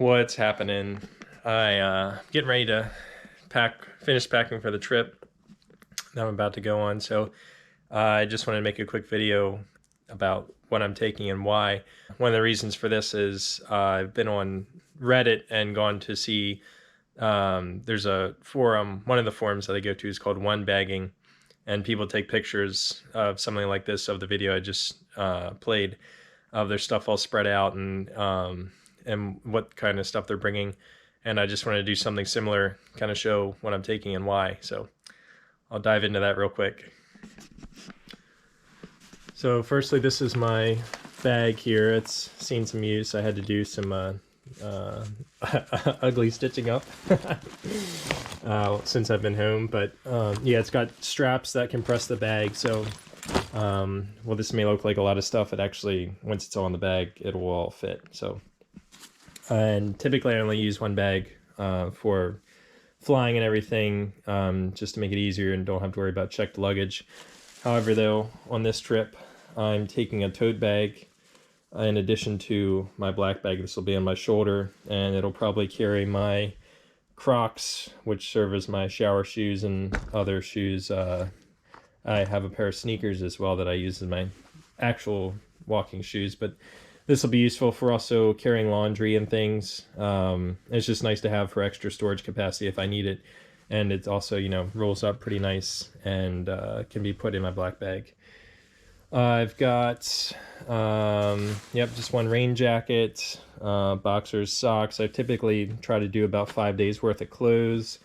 What's happening? Getting ready to finish packing for the trip that I'm about to go on. So I just wanted to make a quick video about what I'm taking and why. One of the reasons for this is I've been on Reddit and gone to see, there's a forum, one of the forums that I go to is called One Bagging, and people take pictures of something like this, of the video I just played, of their stuff all spread out and what kind of stuff they're bringing. And I just want to do something similar, kind of show what I'm taking and why. So I'll dive into that real quick. So firstly, this is my bag here. It's seen some use. I had to do some ugly stitching up since I've been home. But yeah, it's got straps that compress the bag. So well, this may look like a lot of stuff. It actually, once it's all in the bag, it will all fit. So, and typically I only use one bag for flying and everything, just to make it easier and don't have to worry about checked luggage. However, though, on this trip, I'm taking a tote bag in addition to my black bag. This will be on my shoulder, and it'll probably carry my Crocs, which serve as my shower shoes and other shoes. I have a pair of sneakers as well that I use as my actual walking shoes, but this will be useful for also carrying laundry and things. It's just nice to have for extra storage capacity if I need it. And it also, you know, rolls up pretty nice and can be put in my black bag. I've got, just one rain jacket, boxers, socks. I typically try to do about 5 days worth of clothes,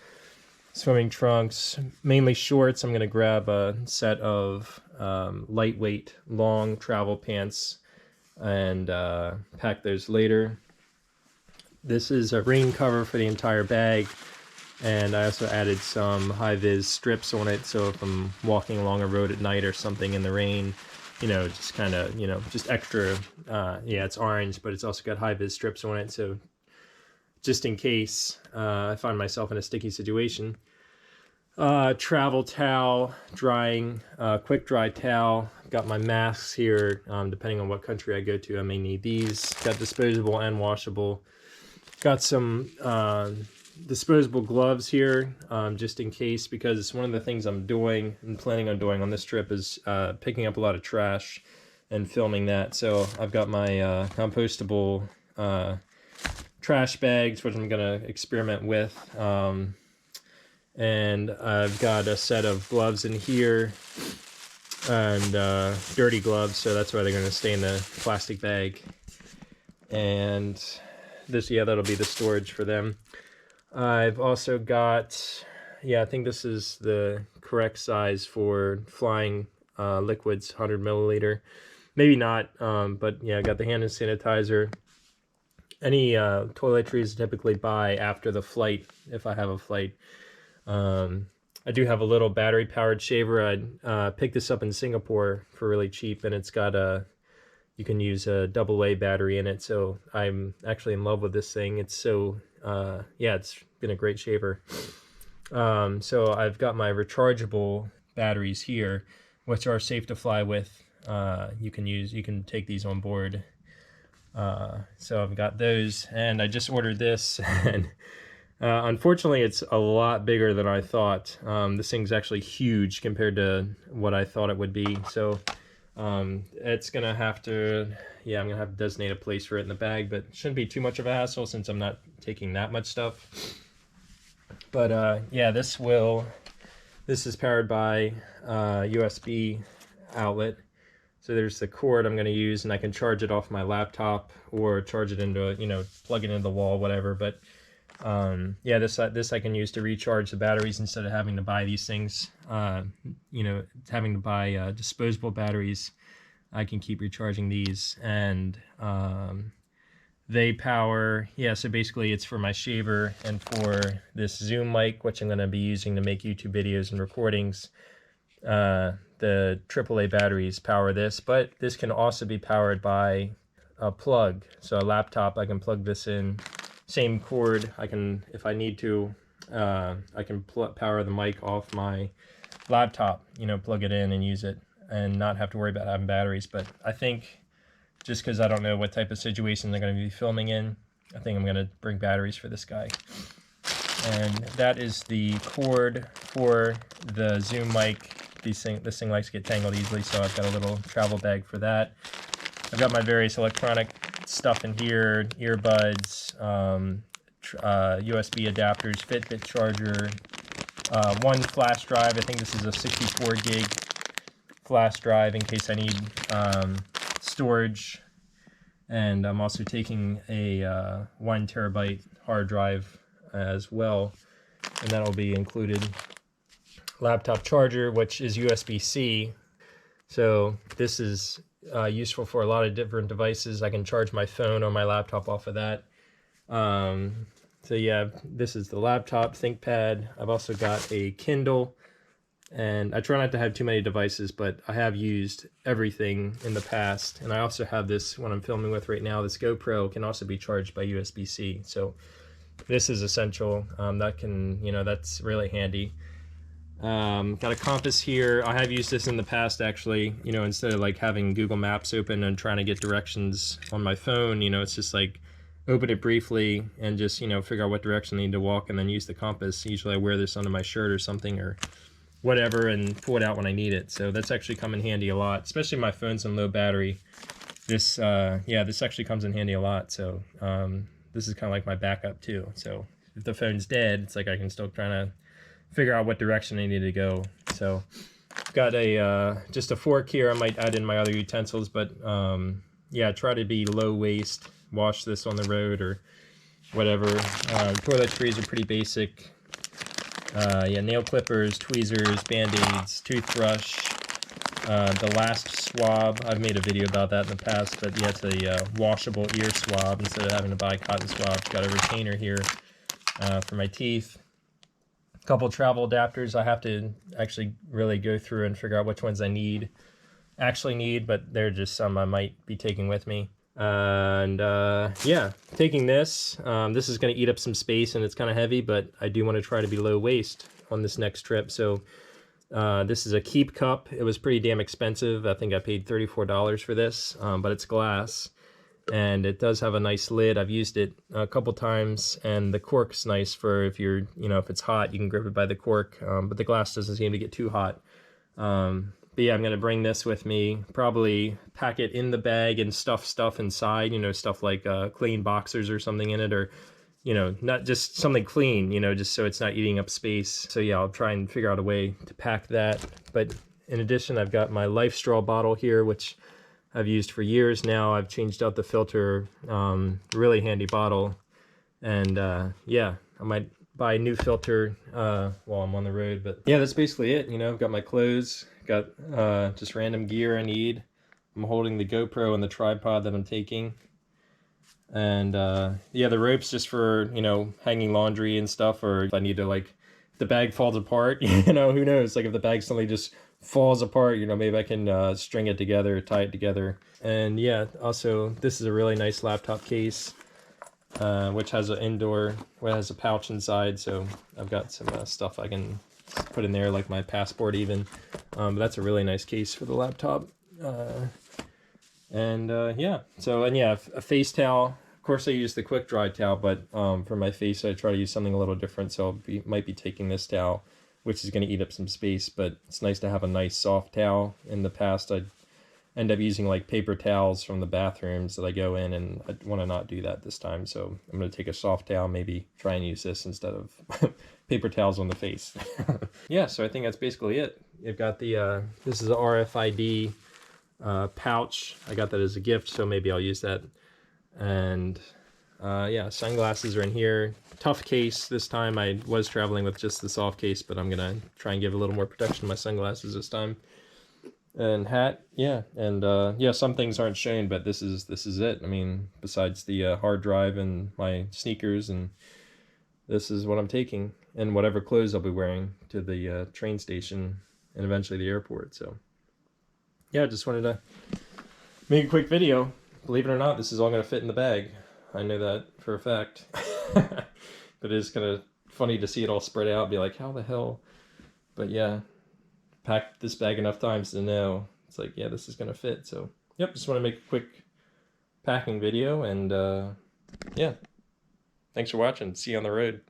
swimming trunks, mainly shorts. I'm going to grab a set of lightweight, long travel pants and pack those later. This is a rain cover for the entire bag, and I also added some high-vis strips on it, so if I'm walking along a road at night or something in the rain, you know, just kind of, you know, just extra, yeah, it's orange, but it's also got high-vis strips on it, so just in case I find myself in a sticky situation. Travel towel, drying, quick dry towel. Got my masks here. Depending on what country I go to, I may need these. Got disposable and washable. Got some disposable gloves here, just in case, because one of the things I'm doing and planning on doing on this trip is picking up a lot of trash and filming that. So I've got my compostable trash bags, which I'm going to experiment with. And I've got a set of gloves in here, and dirty gloves, so that's why they're going to stay in the plastic bag. And this, yeah, that'll be the storage for them. I've also got, yeah, I think this is the correct size for flying liquids, 100 milliliter. Maybe not, but yeah, I got the hand sanitizer. Any toiletries I typically buy after the flight, if I have a flight. I do have a little battery-powered shaver. I picked this up in Singapore for really cheap, and it's got you can use a AA battery in it, so I'm actually in love with this thing. It's so, yeah, it's been a great shaver. So I've got my rechargeable batteries here, which are safe to fly with. You can take these on board. So I've got those, and I just ordered this, and unfortunately, it's a lot bigger than I thought. This thing's actually huge compared to what I thought it would be. So it's going to have to, yeah, I'm going to have to designate a place for it in the bag, but it shouldn't be too much of a hassle since I'm not taking that much stuff. But yeah, this is powered by USB outlet. So there's the cord I'm going to use, and I can charge it off my laptop or charge it into, you know, plug it into the wall, whatever. But yeah, this I can use to recharge the batteries instead of having to buy these things, you know, having to buy disposable batteries. I can keep recharging these, and they power, yeah, so basically it's for my shaver and for this Zoom mic, which I'm going to be using to make YouTube videos and recordings. The AAA batteries power this, but this can also be powered by a plug. So a laptop, I can plug this in. Same cord, I can, if I need to, I can power the mic off my laptop, you know, plug it in and use it and not have to worry about having batteries. But I think just because I don't know what type of situation they're going to be filming in, I think I'm gonna bring batteries for this guy. And that is the cord for the Zoom mic. This thing likes to get tangled easily, so I've got a little travel bag for that. I've got my various electronic stuff in here, earbuds, USB adapters, Fitbit charger, one flash drive. I think this is a 64 gig flash drive in case I need storage. And I'm also taking a 1 terabyte hard drive as well, and that'll be included. Laptop charger, which is USB-C. So this is useful for a lot of different devices. I can charge my phone or my laptop off of that. So yeah, this is the laptop ThinkPad. I've also got a Kindle, and I try not to have too many devices, but I have used everything in the past. And I also have this one I'm filming with right now. This GoPro can also be charged by USB-C. So this is essential. That can, that's really handy. Got a compass here. I have used this in the past, actually. Instead of like having Google Maps open and trying to get directions on my phone, it's just like open it briefly and just, figure out what direction I need to walk and then use the compass. Usually I wear this under my shirt or something or whatever and pull it out when I need it. So that's actually come in handy a lot, especially my phone's on low battery. This, this actually comes in handy a lot. So this is kind of like my backup too. So if the phone's dead, it's like I can still try to figure out what direction I need to go. So got a just a fork here. I might add in my other utensils, but yeah, try to be low waste. Wash this on the road or whatever. Toiletries are pretty basic. Yeah, nail clippers, tweezers, band-aids, toothbrush, the last swab. I've made a video about that in the past, but yeah, it's a washable ear swab instead of having to buy cotton swabs. Got a retainer here for my teeth. A couple travel adapters. I have to actually really go through and figure out which ones I actually need, but they're just some I might be taking with me. And yeah, taking this. This is going to eat up some space and it's kind of heavy, but I do want to try to be low waste on this next trip. So this is a Keep cup. It was pretty damn expensive. I think I paid $34 for this, but it's glass and it does have a nice lid. I've used it a couple times, and the cork's nice for if you're, if it's hot, you can grip it by the cork, but the glass doesn't seem to get too hot. But yeah, I'm going to bring this with me, probably pack it in the bag and stuff inside, stuff like clean boxers or something in it, or, not just something clean, just so it's not eating up space. So yeah, I'll try and figure out a way to pack that. But in addition, I've got my Life Straw bottle here, which I've used for years now. I've changed out the filter, really handy bottle. And yeah, I might buy a new filter while I'm on the road. But yeah, that's basically it. I've got my clothes. Got just random gear I need. I'm holding the GoPro and the tripod that I'm taking. And yeah, the rope's just for, hanging laundry and stuff, or if I need to, like, the bag falls apart, who knows? Like if the bag suddenly just falls apart, maybe I can string it together, tie it together. And yeah, also this is a really nice laptop case, which has has a pouch inside, so I've got some stuff I can put in there, like my passport even. But that's a really nice case for the laptop. Yeah, so, and yeah, a face towel. Of course I use the quick dry towel, but for my face I try to use something a little different, so might be taking this towel, which is going to eat up some space, but it's nice to have a nice soft towel. In the past I'd end up using like paper towels from the bathrooms that I go in, and I want to not do that this time, so I'm going to take a soft towel, maybe try and use this instead of paper towels on the face. Yeah, so I think that's basically it. You've got the this is a RFID pouch. I got that as a gift, so maybe I'll use that. And yeah, sunglasses are in here. Tough case this time. I was traveling with just the soft case, but I'm gonna try and give a little more protection to my sunglasses this time. And hat, yeah, and yeah, some things aren't shown, but this is it. I mean, besides the hard drive and my sneakers, and this is what I'm taking, and whatever clothes I'll be wearing to the train station and eventually the airport. So yeah, just wanted to make a quick video. Believe it or not, this is all going to fit in the bag. I know that for a fact. But it's kind of funny to see it all spread out, be like, how the hell? But yeah, packed this bag enough times to know. It's like, yeah, this is going to fit. So, yep, just want to make a quick packing video, and yeah. Thanks for watching. See you on the road.